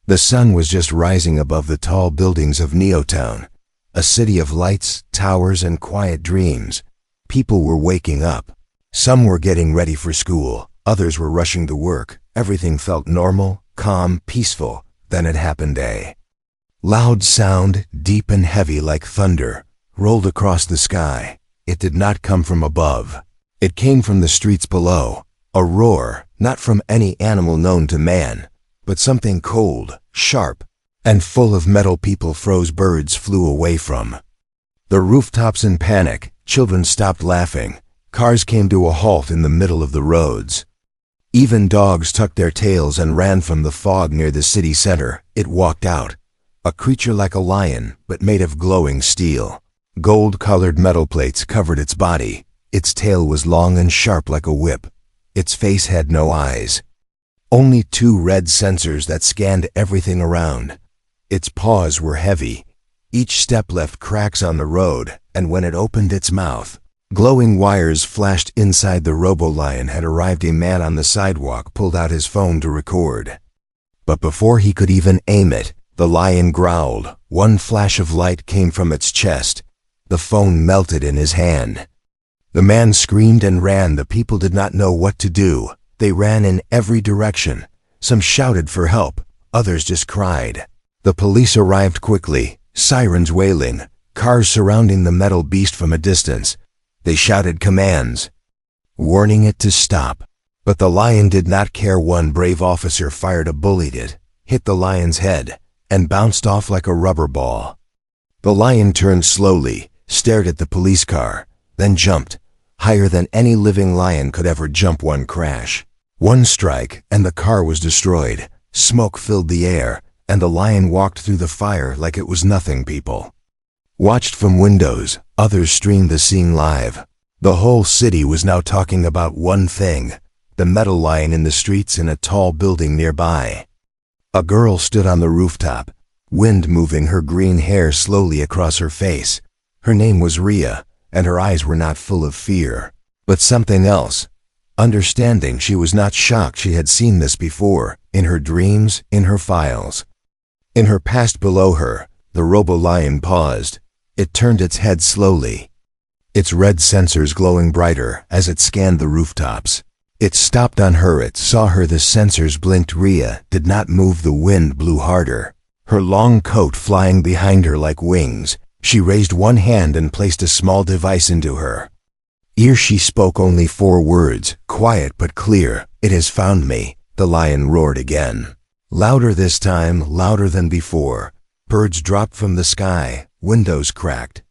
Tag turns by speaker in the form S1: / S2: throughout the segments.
S1: The sun was just rising above the tall buildings of Neotown, a city of lights, towers, and quiet dreams. People were waking up. Some were getting ready for school, others were rushing to work. Everything felt normal, calm, peaceful. Then it happened. A loud sound, deep and heavy like thunder, rolled across the sky. It did not come from above. It came from the streets below. A roar, not from any animal known to man, but something cold, sharp, and full of metal. People froze, birds flew away from the rooftops in panic. Children stopped laughing. Cars came to a halt in the middle of the roads. Even dogs tucked their tails and ran from the fog near the city center. It walked out, a creature like a lion, but made of glowing steel. Gold-colored metal plates covered its body. Its tail was long and sharp like a whip. Its face had no eyes, only two red sensors that scanned everything around. Its paws were heavy. Each step left cracks on the road, and when it opened its mouth, glowing wires flashed inside. The Robo-Lion had arrived. A man on the sidewalk pulled out his phone to record. But before he could even aim it, the lion growled. One flash of light came from its chest. The phone melted in his hand. The man screamed and ran. The people did not know what to do. They ran in every direction. Some shouted for help, others just cried. The police arrived quickly, sirens wailing, cars surrounding the metal beast from a distance. They shouted commands, warning it to stop. But the lion did not care. One brave officer fired a bullet. It hit the lion's head and bounced off like a rubber ball. The lion turned slowly, stared at the police car, then jumped, higher than any living lion could ever jump. One crash, one strike, and the car was destroyed. Smoke filled the air, and the lion walked through the fire like it was nothing. People watched from windows, others streamed the scene live. The whole city was now talking about one thing: the metal lion in the streets in a tall building nearby. A girl stood on the rooftop, wind moving her green hair slowly across her face. Her name was Rhea, and her eyes were not full of fear, but something else. Understanding. She was not shocked. She had seen this before, in her dreams, in her files. In her past. Below her, the Robo-Lion paused. It turned its head slowly, its red sensors glowing brighter as it scanned the rooftops. It stopped on her. It saw her. The sensors blinked. Rhea did not move. The wind blew harder, her long coat flying behind her like wings. She raised one hand and placed a small device into her ear. She spoke only 4 words, quiet but clear. "It has found me," the lion roared again. Louder this time, louder than before. Birds dropped from the sky, windows cracked.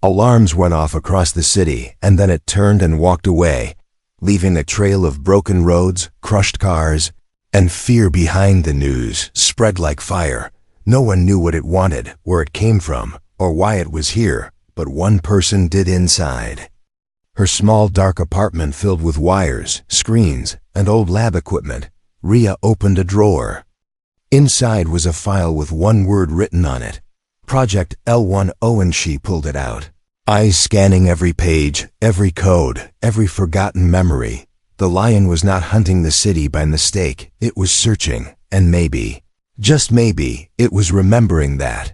S1: Alarms went off across the city, and then it turned and walked away, leaving a trail of broken roads, crushed cars, and fear behind. The news spread like fire. No one knew what it wanted, where it came from, or why it was here, but one person did. Inside her small dark apartment filled with wires, screens, and old lab equipment, Rhea opened a drawer. Inside was a file with one word written on it: Project L10. And she pulled it out, eyes scanning every page, every code, every forgotten memory. The lion was not hunting the city by mistake. It was searching, and maybe, just maybe, it was remembering that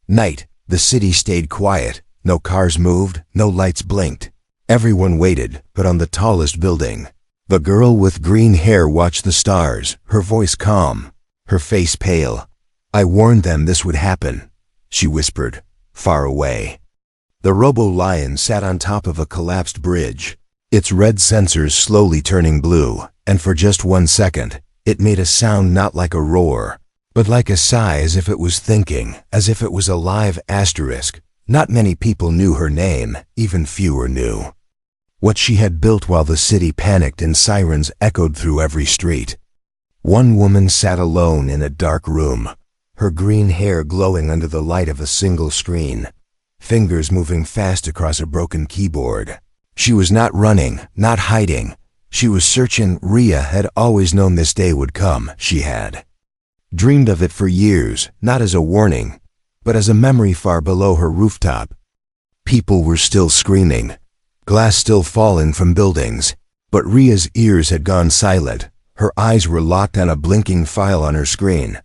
S1: night. The city stayed quiet. No cars moved, no lights blinked. Everyone waited, but on the tallest building, the girl with green hair watched the stars, her voice calm, her face pale. "I warned them this would happen," she whispered, far away. The Robo-Lion sat on top of a collapsed bridge, its red sensors slowly turning blue, and for just 1 second, it made a sound not like a roar, but like a sigh, as if it was thinking, as if it was a live asterisk. Not many people knew her name, even fewer knew what she had built while the city panicked and sirens echoed through every street. One woman sat alone in a dark room, her green hair glowing under the light of a single screen, fingers moving fast across a broken keyboard. She was not running, not hiding. She was searching. Rhea had always known this day would come. She had dreamed of it for years, not as a warning, but as a memory. Far below her rooftop, people were still screaming, glass still falling from buildings, but Rhea's ears had gone silent. Her eyes were locked on a blinking file on her screen.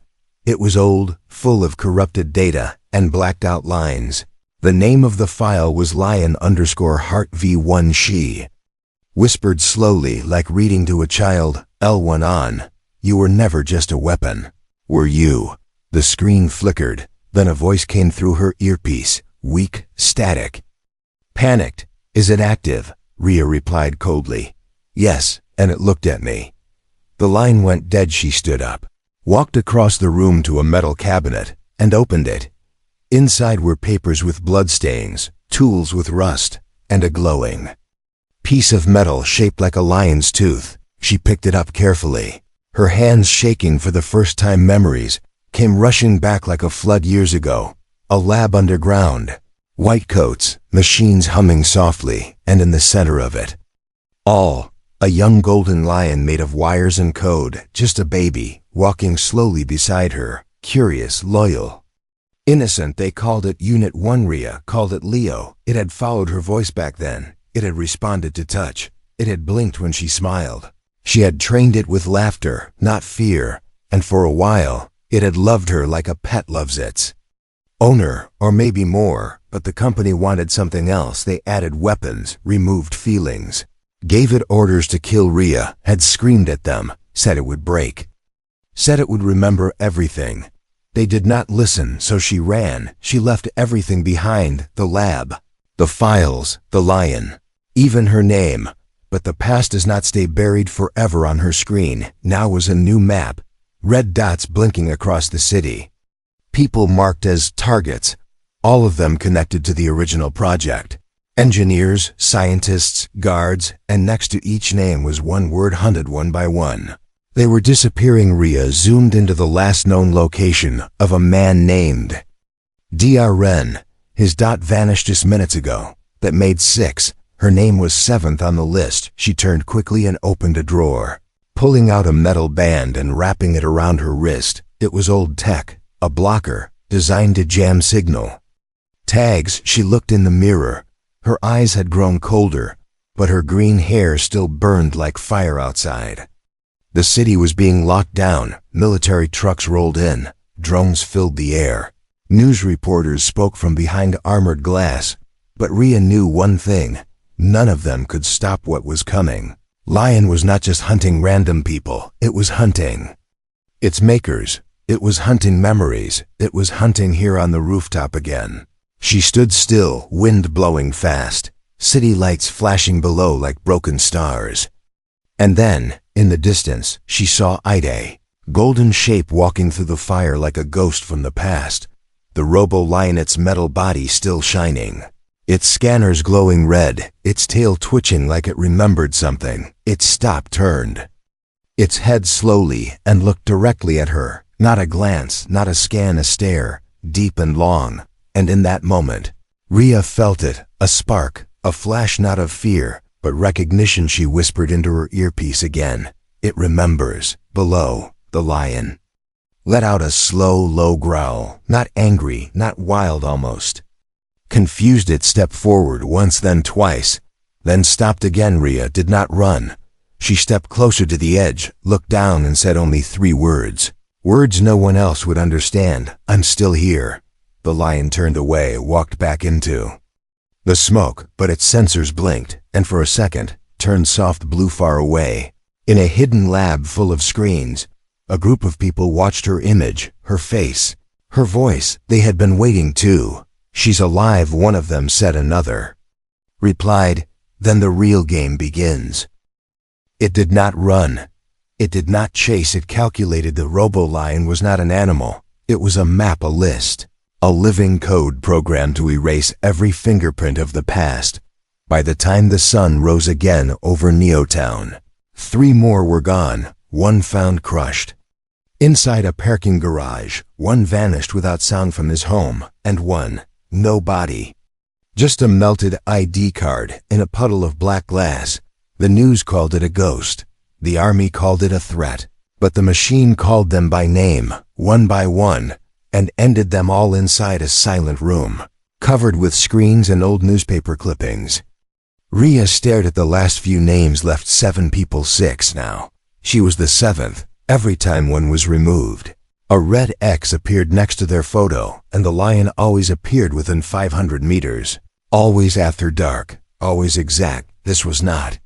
S1: It was old, full of corrupted data and blacked out lines. The name of the file was Lion_Heart V1 She. Whispered slowly, like reading to a child, L1 on. You were never just a weapon. Were you? The screen flickered. Then a voice came through her earpiece, weak, static. Panicked. Is it active? Rhea replied coldly. Yes, and it looked at me. The line went dead. She stood up, walked across the room to a metal cabinet, and opened it. Inside were papers with bloodstains, tools with rust, and a glowing piece of metal shaped like a lion's tooth. She picked it up carefully. Her hands shaking for the first time. Memories came rushing back like a flood years ago. A lab underground. White coats, machines humming softly, and in the center of it all, a young golden lion made of wires and code, just a baby, walking slowly beside her, curious, loyal. Innocent. They called it Unit 1. Rhea called it Leo. It had followed her voice back then. It had responded to touch. It had blinked when she smiled. She had trained it with laughter, not fear, and for a while, it had loved her like a pet loves its owner, or maybe more, but the company wanted something else. They added weapons, removed feelings, gave it orders to kill. Rhea had screamed at them, said it would break, said it would remember everything. They did not listen, so she ran. She left everything behind, the lab, the files, the lion, even her name. But the past does not stay buried forever. On her screen now was a new map, red dots blinking across the city. People marked as targets, all of them connected to the original project. Engineers, scientists, guards, and next to each name was one word, hunted one by one. They were disappearing. Rhea zoomed into the last known location of a man named DRN. His dot vanished just minutes ago. That made 6. Her name was 7th on the list. She turned quickly and opened a drawer, pulling out a metal band and wrapping it around her wrist. It was old tech, a blocker, designed to jam signal tags. She looked in the mirror. Her eyes had grown colder, but her green hair still burned like fire outside. The city was being locked down. Military trucks rolled in. Drones filled the air. News reporters spoke from behind armored glass. But Rhea knew one thing. None of them could stop what was coming. Lion was not just hunting random people. It was hunting its makers. It was hunting memories. It was hunting here on the rooftop again. She stood still, wind blowing fast, city lights flashing below like broken stars. And then, in the distance, she saw Ide, golden shape walking through the fire like a ghost from the past, the Robo-Lion, its metal body still shining, its scanners glowing red, its tail twitching like it remembered something. It stopped, turned its head slowly, and looked directly at her. Not a glance, not a scan, a stare, deep and long. And in that moment, Rhea felt it, a spark, a flash, not of fear, but recognition. She whispered into her earpiece again. It remembers. Below, the lion let out a slow, low growl, not angry, not wild, almost confused. It stepped forward once, then twice, then stopped again. Rhea did not run. She stepped closer to the edge, looked down, and said only 3 words. Words no one else would understand. I'm still here. The lion turned away, walked back into the smoke, but its sensors blinked, and for a second, turned soft blue far away. In a hidden lab full of screens, a group of people watched her image, her face, her voice. They had been waiting too. She's alive, one of them said. Another replied, then the real game begins. It did not run. It did not chase. It calculated. The Robo-Lion was not an animal. It was a map, a list, a living code programmed to erase every fingerprint of the past. By the time the sun rose again over Neotown, 3 more were gone, 1 found crushed inside a parking garage, 1 vanished without sound from his home, and 1, no body. Just a melted ID card in a puddle of black glass. The news called it a ghost. The army called it a threat. But the machine called them by name, one by one, and ended them all inside a silent room, covered with screens and old newspaper clippings. Rhea stared at the last few names left. 7 people, 6 now. She was the 7th. Every time one was removed, A red X appeared next to their photo, and the lion always appeared within 500 meters. Always after dark, always exact. This was not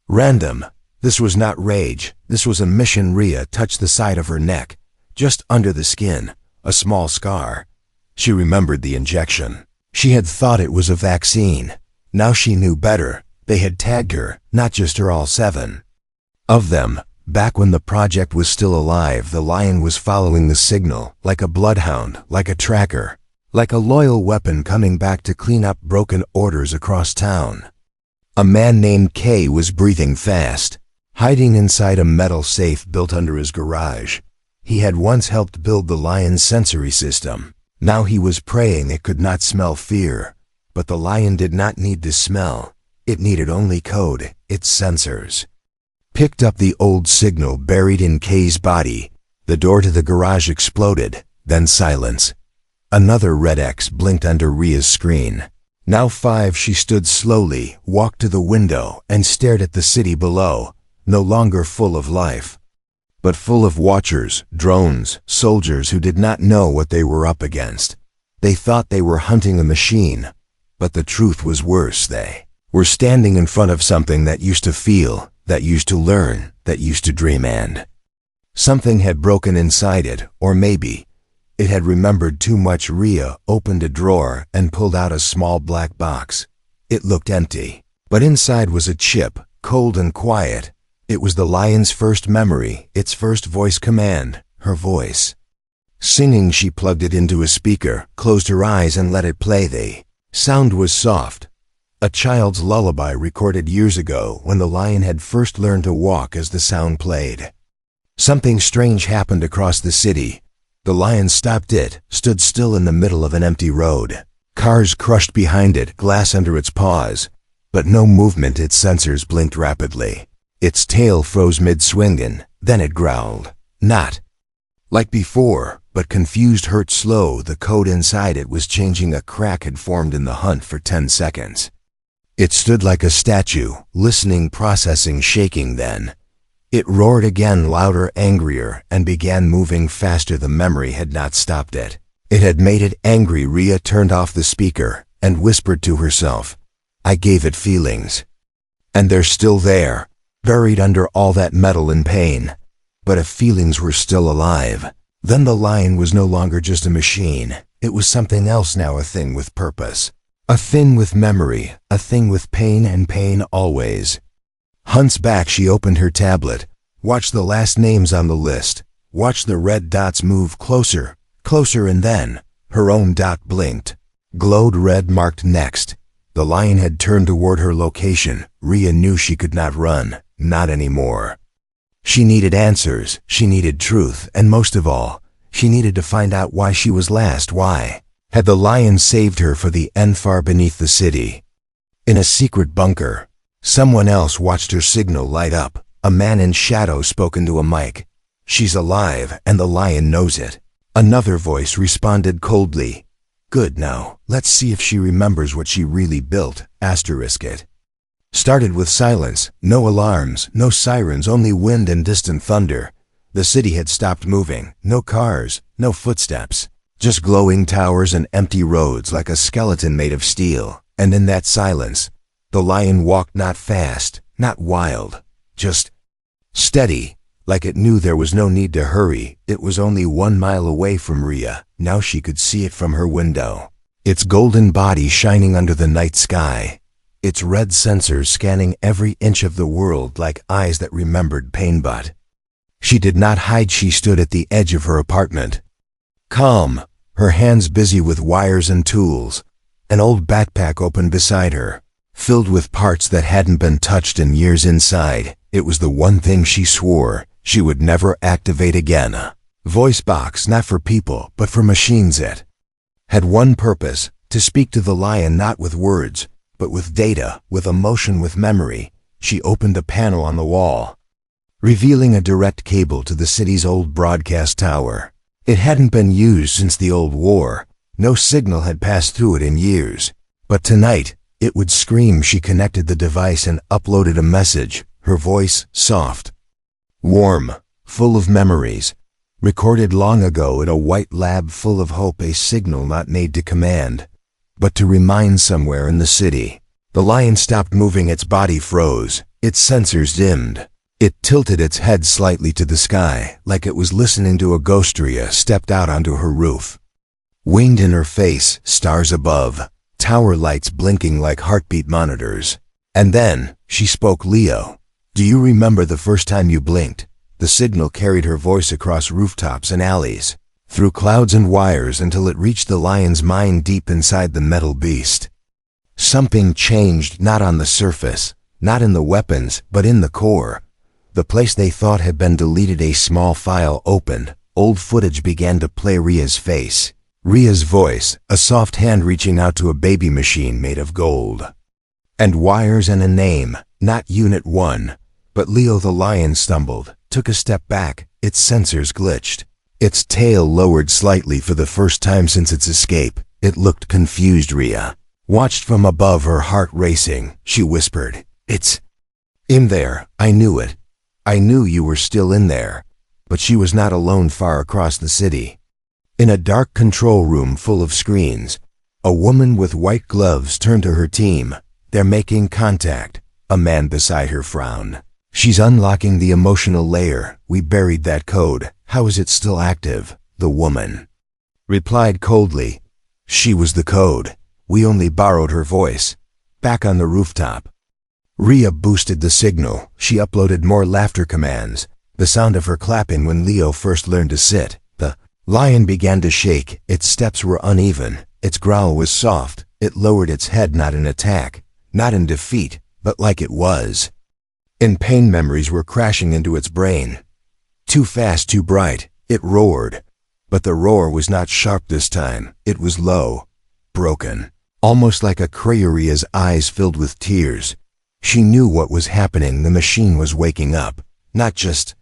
S1: random. This was not rage. This was a mission. Rhea touched the side of her neck, just under the skin, a small scar. She remembered the injection. She had thought it was a vaccine. Now she knew better. They had tagged her, not just her, all 7 of them. Back when the project was still alive, the lion was following the signal, like a bloodhound, like a tracker, like a loyal weapon coming back to clean up broken orders across town. A man named K was breathing fast, hiding inside a metal safe built under his garage. He had once helped build the lion's sensory system. Now he was praying it could not smell fear. But the lion did not need to smell. It needed only code, its sensors. Picked up the old signal buried in K's body. The door to the garage exploded, then silence. Another red X blinked under Rhea's screen. Now 5. She stood slowly, walked to the window, and stared at the city below, no longer full of life, but full of watchers, drones, soldiers who did not know what they were up against. They thought they were hunting a machine, but the truth was worse. They were standing in front of something that used to feel, that used to learn, that used to dream, and something had broken inside it, or maybe it had remembered too much. Rhea opened a drawer and pulled out a small black box. It looked empty, but inside was a chip, cold and quiet. It was the lion's first memory, its first voice command, her voice. Singing, she plugged it into a speaker, closed her eyes and let it play. The sound was soft. A child's lullaby recorded years ago when the lion had first learned to walk. As the sound played, something strange happened across the city. The lion stopped. It stood still in the middle of an empty road. Cars crushed behind it, glass under its paws, but no movement. Its sensors blinked rapidly. Its tail froze mid-swing, and then it growled. Not like before, but confused, hurt, slow. The code inside it was changing. A crack had formed in the hunt for 10 seconds. It stood like a statue, listening, processing, shaking. Then it roared again, louder, angrier, and began moving faster. The memory had not stopped it. It had made it angry. Rhea turned off the speaker and whispered to herself, I gave it feelings. And they're still there, buried under all that metal and pain. But if feelings were still alive, then the lion was no longer just a machine. It was something else now, a thing with purpose. A thing with memory, a thing with pain, and pain always. Hunt's back. She opened her tablet, watched the last names on the list, watched the red dots move closer, closer, and then her own dot blinked, glowed red, marked next. The lion had turned toward her location. Rhea knew she could not run, not anymore. She needed answers, she needed truth, and most of all, she needed to find out why she was last. Why had the lion saved her for the end far beneath the city? In a secret bunker, someone else watched her signal light up. A man in shadow spoke into a mic. She's alive, and the lion knows it. Another voice responded coldly. Good, now, let's see if she remembers what she really built. Asterisk it. Started with silence, no alarms, no sirens, only wind and distant thunder. The city had stopped moving, no cars, no footsteps. Just glowing towers and empty roads, like a skeleton made of steel. And in that silence, the lion walked, not fast, not wild, just steady, like it knew there was no need to hurry. It was only 1 mile away from Rhea. Now she could see it from her window. Its golden body shining under the night sky. Its red sensors scanning every inch of the world like eyes that remembered pain. But she did not hide. She stood at the edge of her apartment, calm, her hands busy with wires and tools. An old backpack open beside her, filled with parts that hadn't been touched in years. Inside, it was the one thing she swore she would never activate again. A voice box, not for people, but for machines. It had one purpose, to speak to the lion, not with words, but with data, with emotion, with memory. She opened a panel on the wall, revealing a direct cable to the city's old broadcast tower. It hadn't been used since the old war. No signal had passed through it in years. But tonight, it would scream. She connected the device and uploaded a message, her voice soft, warm, full of memories. recorded long ago in a white lab full of hope, a signal not made to command, but to remind somewhere in the city. The lion stopped moving, its body froze, its sensors dimmed. It tilted its head slightly to the sky, like it was listening to a ghost. Rhea stepped out onto her roof. Wind in her face, stars above, tower lights blinking like heartbeat monitors. And then, she spoke. Leo, do you remember the first time you blinked? The signal carried her voice across rooftops and alleys, through clouds and wires until it reached the lion's mind deep inside the metal beast. Something changed, not on the surface, not in the weapons, but in the core. The place they thought had been deleted, a small file opened. Old footage began to play. Rhea's face, Rhea's voice, a soft hand reaching out to a baby machine made of gold. And wires and a name, not Unit 1, but Leo. The lion stumbled, took a step back, its sensors glitched. Its tail lowered slightly for the first time since its escape. It looked confused. Rhea watched from above, her heart racing. She whispered, "It's in there. I knew it. I knew you were still in there." But she was not alone. Far across the city, in a dark control room full of screens, a woman with white gloves turned to her team. "They're making contact." A man beside her frowned. "She's unlocking the emotional layer. We buried that code. How is it still active?" The woman replied coldly, "She was the code. We only borrowed her voice." Back on the rooftop, Rhea boosted the signal. She uploaded more laughter commands, the sound of her clapping when Leo first learned to sit. The lion began to shake. Its steps were uneven. Its growl was soft. It lowered its head, not in attack, not in defeat, but like it was in pain. Memories were crashing into its brain. Too fast, too bright. It roared. But the roar was not sharp this time. It was low, broken, almost like a cry. Rhea's eyes filled with tears. She knew what was happening. The machine was waking up, not just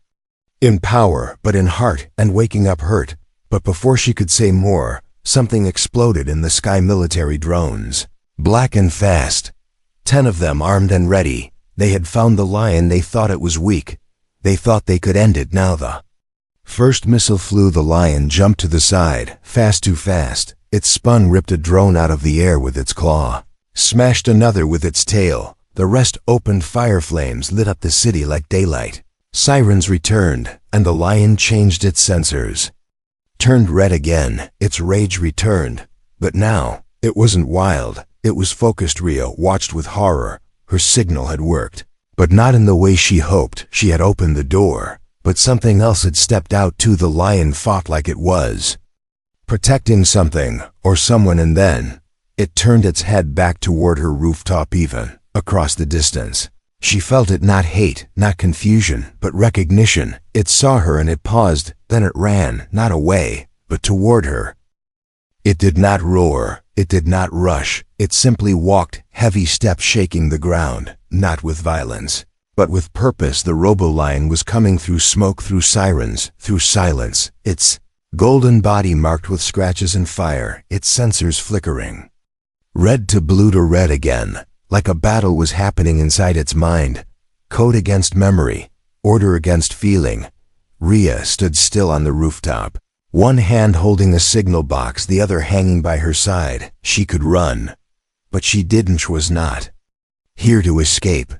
S1: in power, but in heart, and waking up hurt. But before she could say more, something exploded in the sky. Military drones, black and fast. 10 of them, armed and ready. They had found the lion. They thought it was weak. They thought they could end it. Now the first missile flew. The lion jumped to the side, fast, too fast. It spun, ripped a drone out of the air with its claw, smashed another with its tail. The rest opened fire. Flames lit up the city like daylight. Sirens returned, and the lion changed its sensors. Turned red again. Its rage returned. But now, it wasn't wild. It was focused. Rhea watched with horror. Her signal had worked, but not in the way she hoped. She had opened the door, but something else had stepped out too. The lion fought like it was protecting something or someone, and then it turned its head back toward her rooftop. Even across the distance, she felt it, not hate, not confusion, but recognition. It saw her and it paused. Then it ran, not away, but toward her. It did not roar. It did not rush. It simply walked, heavy steps shaking the ground, not with violence, but with purpose. The Robo-Lion was coming through smoke, through sirens, through silence, its golden body marked with scratches and fire, its sensors flickering. Red to blue to red again, like a battle was happening inside its mind. Code against memory, order against feeling. Rhea stood still on the rooftop, one hand holding a signal box, the other hanging by her side. She could run, but she didn't. She was not here to escape.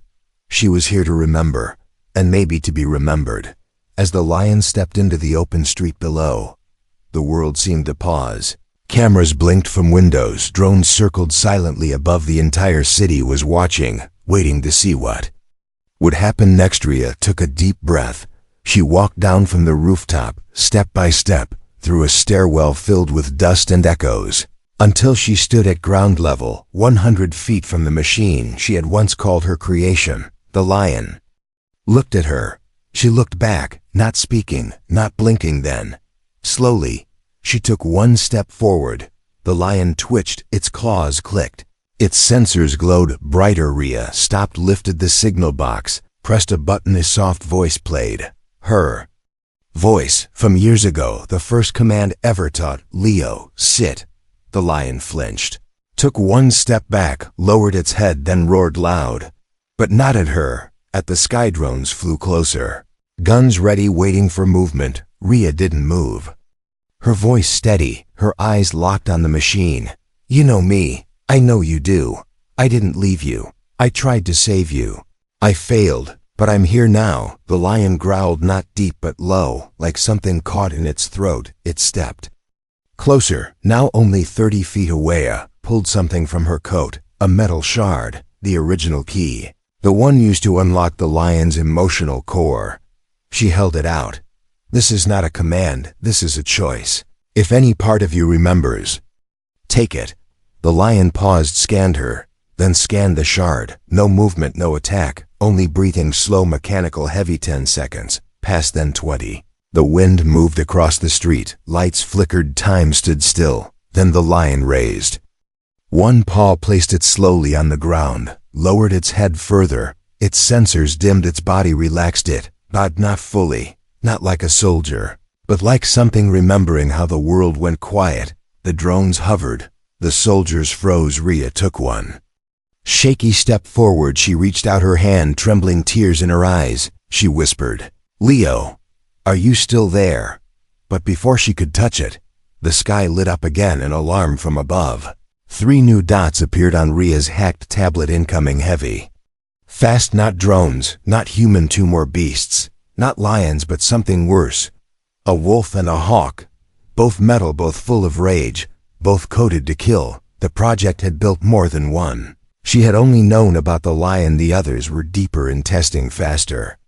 S1: She was here to remember, and maybe to be remembered. As the lion stepped into the open street below, the world seemed to pause. Cameras blinked from windows. Drones circled silently above. The entire city was watching, waiting to see what would happen next. Rhea took a deep breath. She walked down from the rooftop, step by step, through a stairwell filled with dust and echoes, until she stood at ground level, 100 feet from the machine she had once called her creation. The lion looked at her. She looked back, not speaking, not blinking. Then, slowly, she took one step forward. The lion twitched, its claws clicked, its sensors glowed brighter. Rhea stopped, lifted the signal box, pressed a button. A soft voice played. Her voice from years ago, the first command ever taught. "Leo, sit." The lion flinched, took one step back, lowered its head, then roared loud. But not at her. At the sky. Drones flew closer, guns ready, waiting for movement. Rhea didn't move. Her voice steady, her eyes locked on the machine. "You know me. I know you do. I didn't leave you. I tried to save you. I failed, but I'm here now." The lion growled, not deep but low, like something caught in its throat. It stepped closer, now only 30 feet away, pulled something from her coat, a metal shard, the original key, the one used to unlock the lion's emotional core. She held it out. "This is not a command, this is a choice. If any part of you remembers, take it." The lion paused, scanned her, then scanned the shard. No movement, no attack, only breathing, slow, mechanical, heavy. 10 seconds, passed, then 20. The wind moved across the street, lights flickered, time stood still. Then the lion raised one paw, placed it slowly on the ground, lowered its head further. Its sensors dimmed, its body relaxed. It but not fully, not like a soldier, but like something remembering how the world went quiet. The drones hovered, the soldiers froze. Rhea took one shaky step forward. She reached out her hand, trembling, tears in her eyes. She whispered, "Leo, are you still there?" But before she could touch it, the sky lit up again, an alarm from above. 3 new dots appeared on Rhea's hacked tablet. Incoming, heavy, fast. Not drones, not human, 2 more beasts. Not lions, but something worse. A wolf and a hawk. Both metal, both full of rage, both coded to kill. The project had built more than one. She had only known about the lion. The others were deeper in testing, faster,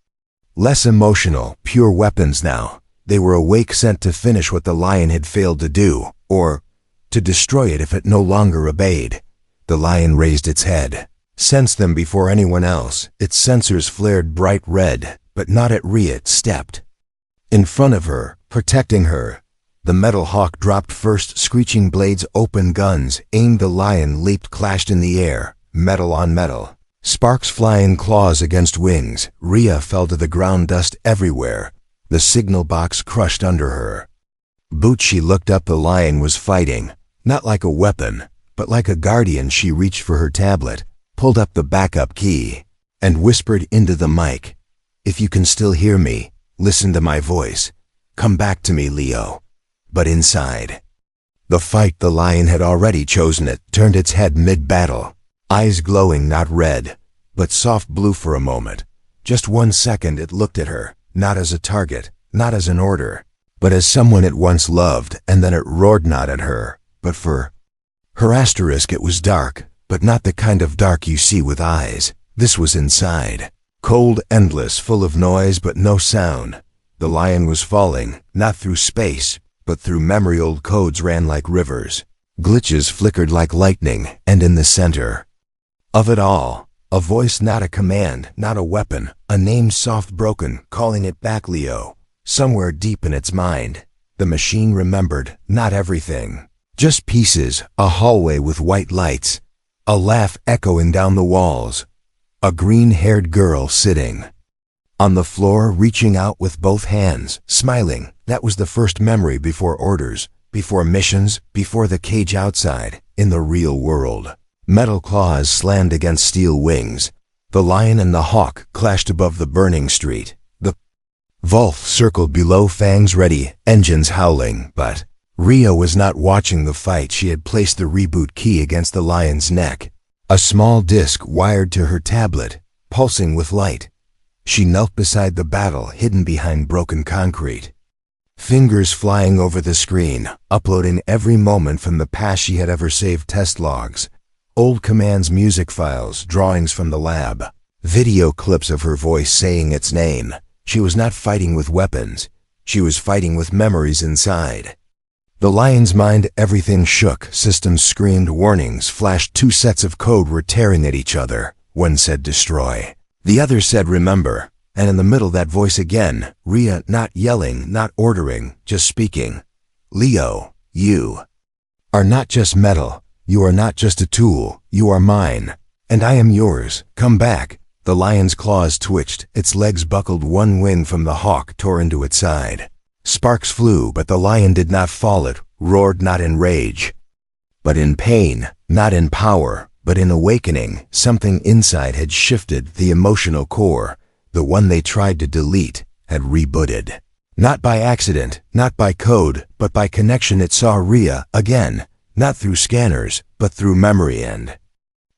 S1: less emotional, pure weapons now. They were awake, sent to finish what the lion had failed to do, or to destroy it if it no longer obeyed. The lion raised its head, sensed them before anyone else. Its sensors flared bright red, but not at Rhea. It stepped in front of her, protecting her. The metal hawk dropped first, screeching blades, open guns, aimed. The lion leaped, clashed in the air, metal on metal. Sparks flying, claws against wings. Rhea fell to the ground, dust everywhere. The signal box crushed under her. Boot. She looked up. The lion was fighting, not like a weapon, but like a guardian. She reached for her tablet, pulled up the backup key, and whispered into the mic, "If you can still hear me, listen to my voice. Come back to me, Leo." But inside the fight, the lion had already chosen it, turned its head mid-battle, eyes glowing, not red, but soft blue for a moment. Just 1 second it looked at her, not as a target, not as an order, but as someone it once loved, and then it roared, not at her, but for her. Asterisk. It was dark, but not the kind of dark you see with eyes. This was inside. Cold, endless, full of noise but no sound. The lion was falling, not through space, but through memory. Old codes ran like rivers. Glitches flickered like lightning, and in the center of it all, a voice, not a command, not a weapon, a name, soft, broken, calling it back. Leo. Somewhere deep in its mind, the machine remembered, not everything, just pieces. A hallway with white lights, a laugh echoing down the walls, a green-haired girl sitting on the floor, reaching out with both hands, smiling. That was the first memory, before orders, before missions, before the cage outside, in the real world. Metal claws slammed against steel wings. The lion and the hawk clashed above the burning street. The Wolf circled below, fangs ready, engines howling. But Rhea was not watching the fight. She had placed the reboot key against the lion's neck, a small disc wired to her tablet, pulsing with light. She knelt beside the battle, hidden behind broken concrete, fingers flying over the screen, uploading every moment from the past. She had ever saved test logs, old commands, music files, drawings from the lab, video clips of her voice saying its name. She was not fighting with weapons. She was fighting with memories inside. The lion's mind, everything shook. Systems screamed, warnings flashed. 2 sets of code were tearing at each other. One said destroy, the other said remember. And in the middle, that voice again, Rhea, not yelling, not ordering, just speaking. "Leo, you are not just metal. You are not just a tool. You are mine, and I am yours. Come back." The lion's claws twitched, its legs buckled. One wing from the hawk tore into its side. Sparks flew, but the lion did not fall. It roared, not in rage, but in pain, not in power, but in awakening. Something inside had shifted. The emotional core, the one they tried to delete, had rebooted. Not by accident, not by code, but by connection. It saw Rhea again, not through scanners, but through memory, and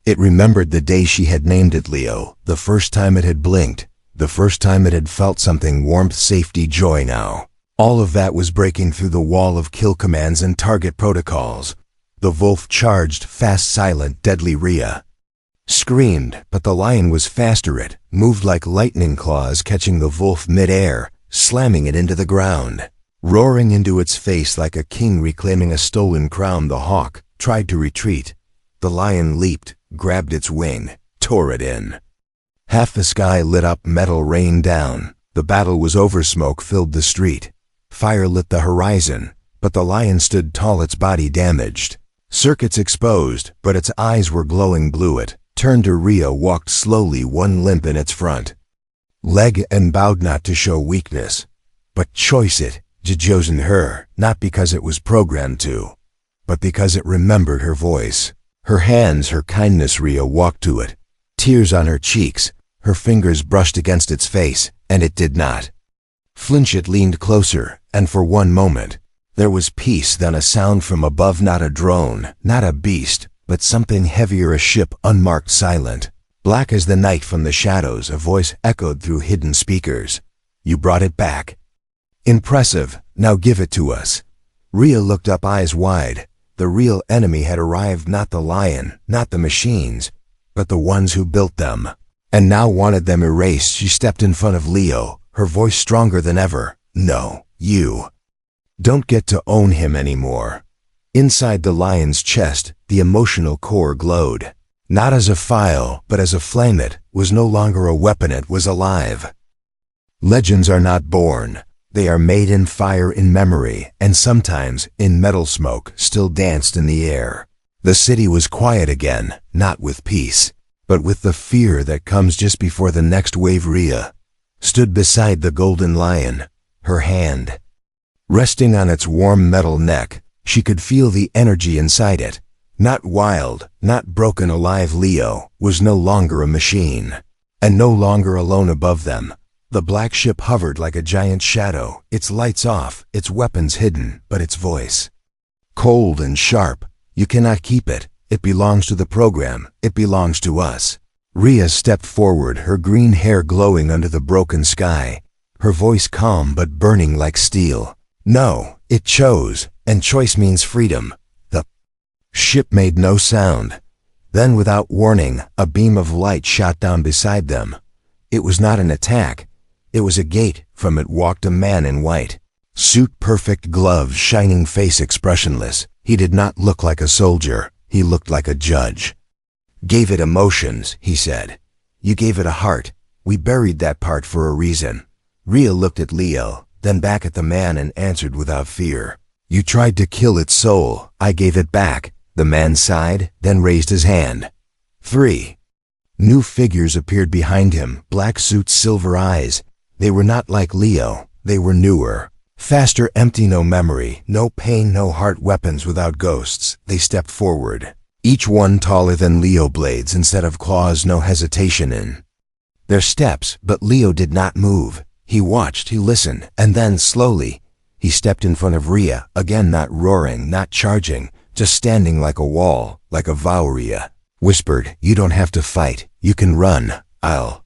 S1: it remembered the day she had named it Leo, the first time it had blinked, the first time it had felt something: warmth, safety, joy. Now all of that was breaking through the wall of kill commands and target protocols. The wolf charged, fast, silent, deadly. Rhea screamed, but the lion was faster. It moved like lightning claws, catching the wolf mid-air, slamming it into the ground. Roaring into its face like a king reclaiming a stolen crown, the hawk tried to retreat. The lion leaped, grabbed its wing, tore it in. Half the sky lit up, metal rained down. The battle was over. Smoke filled the street. Fire lit the horizon, but the lion stood tall, its body damaged, circuits exposed, but its eyes were glowing blue. It turned to Rhea, walked slowly, one limp in its front leg, and bowed, not to show weakness, but choice. It had chosen her, not because it was programmed to, but because it remembered her voice, her hands, her kindness. Rhea walked to it, tears on her cheeks. Her fingers brushed against its face, and it did not flinch. It leaned closer, and for one moment there was peace, then a sound from above, not a drone, not a beast, but something heavier, a ship, unmarked, silent, black as the night. From the shadows a voice echoed through hidden speakers. "You brought it back. Impressive, now give it to us." Rhea looked up, eyes wide. The real enemy had arrived, not the lion, not the machines, but the ones who built them, and now wanted them erased. She stepped in front of Leo, her voice stronger than ever. "No, you don't get to own him anymore." Inside the lion's chest, the emotional core glowed. Not as a file, but as a flame. It was no longer a weapon, it was alive. Legends are not born. They are made in fire, in memory, and sometimes in metal. Smoke still danced in the air. The city was quiet again, not with peace, but with the fear that comes just before the next wave. Rhea stood beside the golden lion, her hand resting on its warm metal neck. She could feel the energy inside it. Not wild, not broken, alive. Leo was no longer a machine, and no longer alone above them. The black ship hovered like a giant shadow, its lights off, its weapons hidden, but its voice cold and sharp. "You cannot keep it. It belongs to the program. It belongs to us." Rhea stepped forward, her green hair glowing under the broken sky, her voice calm but burning like steel. "No, it chose, and choice means freedom." The ship made no sound. Then, without warning, a beam of light shot down beside them. It was not an attack. It was a gate. From it walked a man in white suit, perfect gloves, shining face expressionless. He did not look like a soldier. He looked like a judge. "Gave it emotions," he said. "You gave it a heart. We buried that part for a reason." Rhea looked at Leo, then back at the man, and answered without fear. "You tried to kill its soul. I gave it back." The man sighed, then raised his hand. 3 new figures appeared behind him, black suits, silver eyes. They were not like Leo. They were newer, faster, empty, no memory, no pain, no heart, weapons without ghosts. They stepped forward, each one taller than Leo, blades instead of claws, no hesitation in their steps. But Leo did not move. He watched, he listened, and then slowly he stepped in front of Rhea, again, not roaring, not charging, just standing like a wall, like a vow. Rhea whispered, "You don't have to fight. You can run. I'll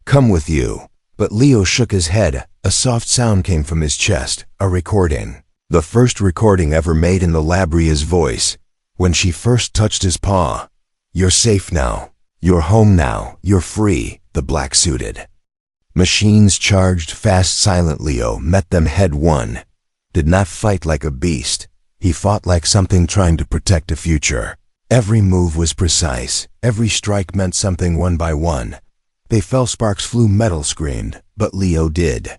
S1: come with you." But Leo shook his head. A soft sound came from his chest, a recording. The first recording ever made in the lab. Rhea's voice, when she first touched his paw. "You're safe now. You're home now. You're free." The black-suited machines charged fast, silent. Leo met them head one. Did not fight like a beast. He fought like something trying to protect a future. Every move was precise. Every strike meant something. One by one they fell, sparks flew, metal screamed, but Leo did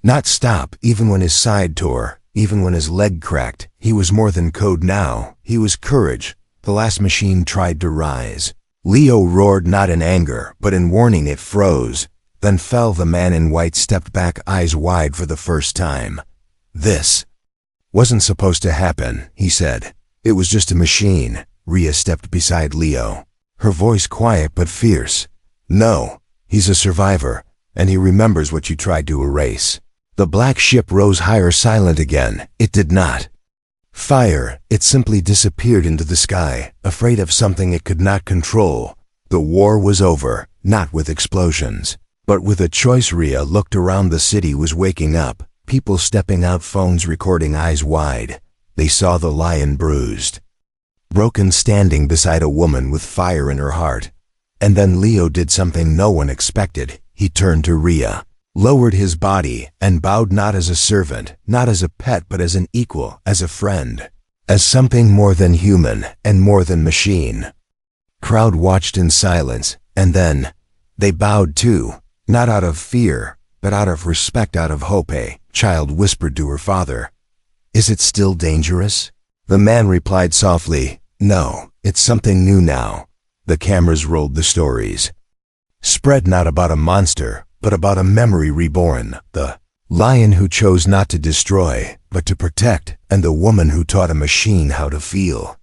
S1: not stop, even when his side tore, even when his leg cracked. He was more than code now. He was courage. The last machine tried to rise. Leo roared, not in anger, but in warning. It froze, then fell. The man in white stepped back, eyes wide for the first time. "This wasn't supposed to happen," he said. "It was just a machine." Rhea stepped beside Leo, her voice quiet but fierce. "No, he's a survivor, and he remembers what you tried to erase." The black ship rose higher, silent again. It did not fire, it simply disappeared into the sky, afraid of something it could not control. The war was over, not with explosions, but with a choice. Rhea looked around. The city was waking up, people stepping out, phones recording, eyes wide. They saw the lion, bruised, broken, standing beside a woman with fire in her heart. And then Leo did something no one expected. He turned to Rhea, lowered his body, and bowed, not as a servant, not as a pet, but as an equal, as a friend, as something more than human and more than machine. Crowd watched in silence, and then they bowed too, not out of fear, but out of respect, out of hope. A child whispered to her father, "Is it still dangerous?" The man replied softly, "No, it's something new now." The cameras rolled. The stories spread, not about a monster, but about a memory reborn. The lion who chose not to destroy, but to protect, and the woman who taught a machine how to feel.